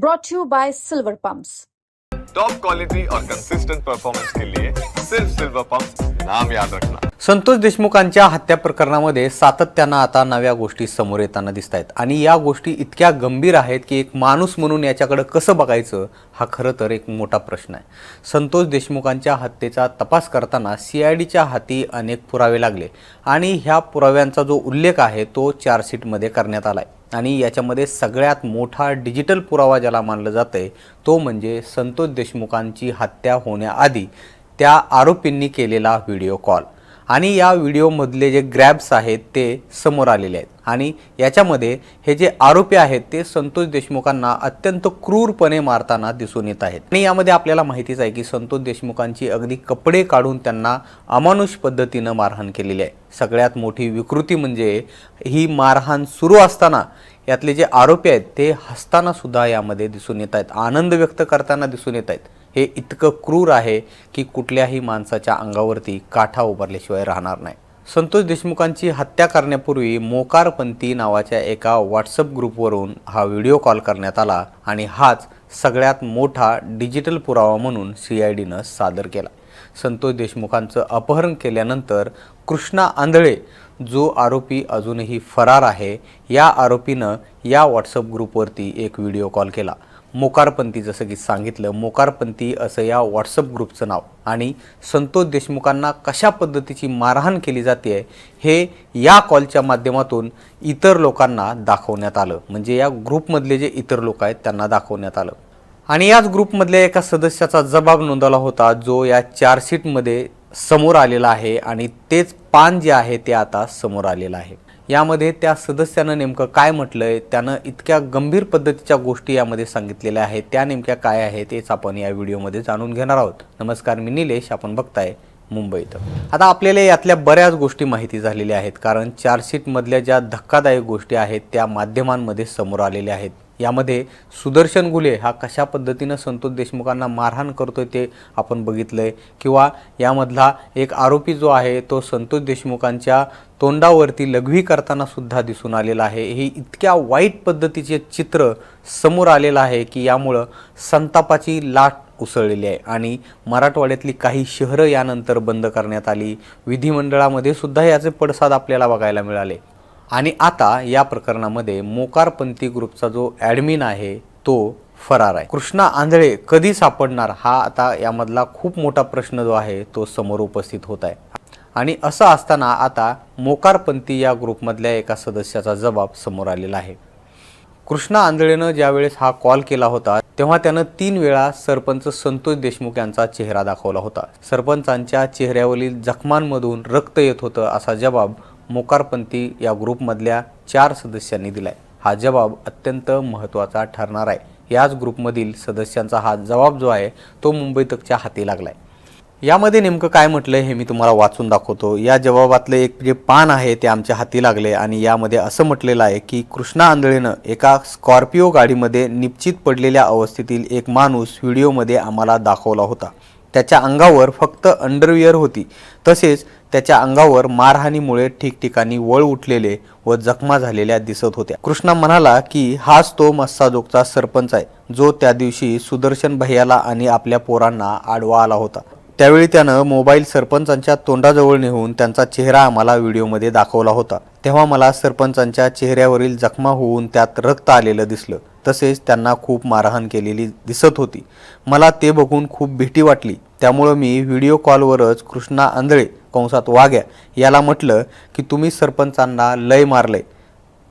brought to you by Silver Pumps. Top quality और consistent performance के लिए सिर्फ silver pump नाम याद रखना। संतोष देशमुखांच्या हत्या प्रकरणामध्ये सातत्यानं आता नव्या गोष्टी समोर येताना दिसत आहेत आणि या गोष्टी इतक्या गंभीर आहेत की एक माणूस म्हणून याच्याकडे कसं बघायचं हा खरं तर एक मोठा प्रश्न आहे। संतोष देशमुखांच्या हत्येचा तपास करताना CIDच्या हाती अनेक पुरावे लागले आणि ह्या पुराव्यांचा जो उल्लेख आहे तो चार्जशीटमध्ये करण्यात आलाय आणि याच्यामध्ये सगळ्यात मोठा डिजिटल पुरावा ज्याला मानलं जातंय तो म्हणजे संतोष देशमुखांची हत्या होण्याआधी त्या आरोपींनी केलेला व्हिडिओ कॉल आणि या व्हिडिओमधले जे ग्रॅब्स आहेत ते समोर आलेले आहेत आणि याच्यामध्ये हे जे आरोपी आहेत ते संतोष देशमुखांना अत्यंत क्रूरपणे मारताना दिसून येत आहेत आणि यामध्ये आपल्याला माहितीच आहे की संतोष देशमुखांची अगदी कपडे काढून त्यांना अमानुष पद्धतीने मारहाण केलेली आहे। सगळ्यात मोठी विकृती म्हणजे ही मारहाण सुरू असताना यातले जे आरोपी आहेत ते हसताना सुद्धा यामध्ये दिसून येत आहेत, आनंद व्यक्त करताना दिसून येत आहेत। हे इतकं क्रूर आहे की कुठल्याही माणसाच्या अंगावरती काठा उभारल्याशिवाय राहणार नाही। संतोष देशमुखांची हत्या करण्यापूर्वी मोकारपंथी नावाच्या एका व्हॉट्सअप ग्रुपवरून हा व्हिडिओ कॉल करण्यात आला आणि हाच सगळ्यात मोठा डिजिटल पुरावा म्हणून CIDनं सादर केला। संतोष देशमुखांचं अपहरण केल्यानंतर कृष्णा आंधळे जो आरोपी अजूनही फरार आहे या आरोपीनं या व्हॉट्सअप ग्रुपवरती एक व्हिडिओ कॉल केला। मोकारपंथी जसं की सांगितलं मोकारपंथी असं या व्हॉट्सअप ग्रुपचं नाव आणि संतोष देशमुखांना कशा पद्धतीची मारहाण केली जाते हे या कॉलच्या माध्यमातून इतर लोकांना दाखवण्यात आलं, म्हणजे या ग्रुपमधले जे इतर लोक आहेत त्यांना दाखवण्यात आलं आणि याच ग्रुपमधल्या एका सदस्याचा जबाब नोंदवला होता जो या चार्जशीटमध्ये समोर आलेला आहे आणि तेच पान जे आहे ते आता समोर आलेलं आहे। यामध्ये त्या सदस्यानं नेमकं काय म्हटलंय, त्यानं इतक्या गंभीर पद्धतीच्या गोष्टी यामध्ये सांगितलेल्या आहेत, त्या नेमक्या काय आहे तेच आपण या व्हिडिओमध्ये जाणून घेणार आहोत। नमस्कार, मी निलेश, आपण बघताय मुंबईत। आता आपल्याला यातल्या बऱ्याच गोष्टी माहिती झालेल्या आहेत कारण चार्जशीटमधल्या ज्या धक्कादायक गोष्टी आहेत त्या माध्यमांमध्ये समोर आलेल्या आहेत। यामध्ये सुदर्शन घुले हा कशा पद्धतीनं संतोष देशमुखांना मारहाण करतोय ते आपण बघितलंय किंवा यामधला एक आरोपी जो आहे तो संतोष देशमुखांच्या तोंडावरती लघवी करताना सुद्धा दिसून आलेला आहे। हे इतक्या वाईट पद्धतीचे चित्र समोर आलेलं आहे की यामुळं संतापाची लाट उसळलेली आहे आणि मराठवाड्यातली काही शहरं यानंतर बंद करण्यात आली। विधिमंडळामध्ये सुद्धा याचे पडसाद आपल्याला बघायला मिळाले आणि आता या प्रकरणामध्ये मोकारपंथी ग्रुपचा जो ॲडमिन आहे तो फरार आहे। कृष्णा आंधळे कधी सापडणार हा आता यामधला खूप मोठा प्रश्न जो आहे तो समोर उपस्थित होत आहे आणि असं असताना आता मोकारपंथी या ग्रुपमधल्या एका सदस्याचा जबाब समोर आलेला आहे। कृष्णा आंधळेनं ज्यावेळेस हा कॉल केला होता तेव्हा त्यानं 3 वेळा सरपंच संतोष देशमुख यांचा चेहरा दाखवला होता। सरपंचांच्या चेहऱ्यावरील जखमांमधून रक्त येत होतं असा जबाब मोकारपंथी या ग्रुपमधल्या 4 सदस्यांनी दिलाय। हा जबाब अत्यंत महत्त्वाचा ठरणार आहे। याच ग्रुपमधील सदस्यांचा हा जबाब जो आहे तो मुंबई तकच्या हाती लागलाय। यामध्ये नेमकं काय म्हटलंय हे मी तुम्हाला वाचून दाखवतो। या जबाबातले एक जे पान आहे ते आमच्या हाती लागले आणि यामध्ये असं म्हटलेलं आहे की कृष्णा आंधळेनं एका स्कॉर्पिओ गाडीमध्ये निश्चित पडलेल्या अवस्थेतील एक माणूस व्हिडिओमध्ये आम्हाला दाखवला होता। त्याच्या अंगावर फक्त अंडरवियर होती, तसेच त्याच्या अंगावर मारहाणीमुळे ठिकठिकाणी वळ उठलेले व जखमा झालेल्या दिसत होत्या। कृष्णा म्हणाला की हाच तो मस्साजोगचा सरपंच आहे जो त्या दिवशी सुदर्शन भैयाला आणि आपल्या पोरांना आडवा आला होता। त्यावेळी त्यानं मोबाईल सरपंचांच्या तोंडाजवळ नेऊन त्यांचा चेहरा आम्हाला व्हिडिओमध्ये दाखवला होता। तेव्हा मला सरपंचांच्या चेहऱ्यावरील जखमा होऊन त्यात रक्त आलेलं दिसलं, तसेच त्यांना खूप मारहाण केलेली दिसत होती। मला ते बघून खूप भीती वाटली, त्यामुळं मी व्हिडिओ कॉलवरच कृष्णा आंधळे कंसात वाघ्या याला म्हटलं की तुम्ही सरपंचांना लय मारलंय,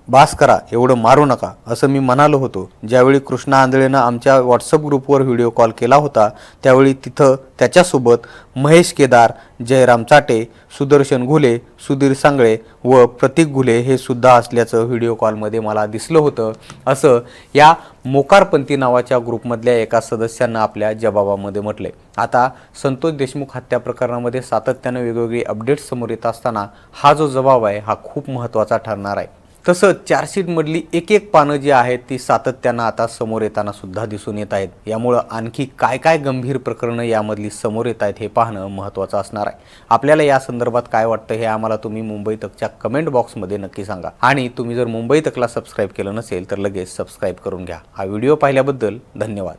बास करा, एवढं मारू नका असं मी म्हणालो होतो। ज्यावेळी कृष्णा आंधळेनं आमच्या व्हॉट्सअप ग्रुपवर व्हिडिओ कॉल केला होता त्यावेळी तिथं त्याच्यासोबत महेश केदार, जयराम चाटे, सुदर्शन घुले, सुधीर सांगळे व प्रतीक घुले हे सुद्धा असल्याचं व्हिडिओ कॉलमध्ये मला दिसलं होतं असं या मोकारपंथी नावाच्या ग्रुपमधल्या एका सदस्यानं आपल्या जबाबामध्ये म्हटलंय। आता संतोष देशमुख हत्या प्रकरणामध्ये सातत्यानं वेगवेगळी अपडेट्स समोर येत असताना हा जो जबाब आहे हा खूप महत्त्वाचा ठरणार आहे। तसंच चार्जशीटमधली एक एक पानं जी आहेत ती सातत्यानं आता समोर येताना सुद्धा दिसून येत आहेत. यामुळं आणखी काय काय गंभीर प्रकरणं यामधली समोर येत आहेत हे पाहणं महत्त्वाचं असणार आहे. आपल्याला या संदर्भात काय वाटतं हे आम्हाला तुम्ही मुंबई तकच्या कमेंट बॉक्समध्ये नक्की सांगा. आणि तुम्ही जर मुंबई तकला सबस्क्राईब केलं नसेल तर लगेच सबस्क्राईब करून घ्या. हा व्हिडिओ पाहिल्याबद्दल धन्यवाद.